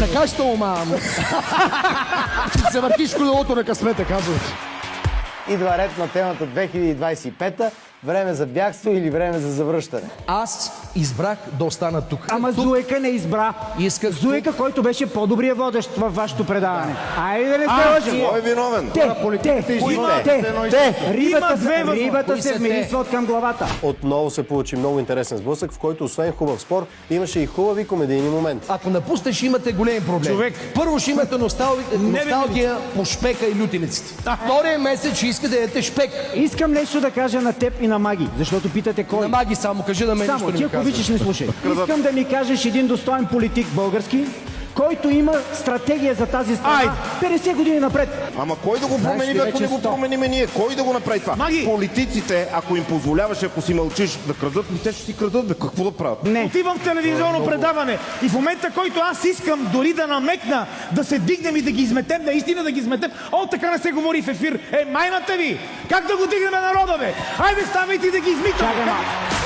Така ще умам. Ще се въртиш колелото на късмета, казват. Идва ред на темата 2025-та. Време за бягство или време за завръщане? Аз избрах да остана тук. Ама Зуека не избра. Исках Зуека, който беше по-добрия водещ във вашето предаване. Айде да не се лъжим. Кой е виновен? Рибата се вмирисва от към главата. Отново се получи много интересен сблъсък, в който освен хубав спор, имаше и хубави комедийни моменти. Ако напуснеш, имате големи проблеми. Човек. Първо ще имате носталгия по шпека и лютениците. Втория месец ще искате да ядете шпек. Искам нещо да кажа на теб и на Маги, защото питате кой. На Маги само, кажи на мен нищо Само, не ти ми ако казваш. обичаш не слушай. Искам да ми кажеш един достоен политик български, който има стратегия за тази страна 50 години напред. Ама кой да го промени, Знаеш ли, ако не вече го 100. промениме ние? Кой да го направи това? Маги! Политиците, ако им позволяваш, ако си мълчиш да крадат, те ще си крадат, бе. Какво да правят? Не. Отивам в телевизионно предаване и в момента, който аз искам дори да намекна, да се дигнем и да ги изметем, наистина да ги изметем, така не се говори в ефир. Майната ви! Как да го дигнем народа, бе? Хайде, ставайте да ги измитаме! Чакай малко.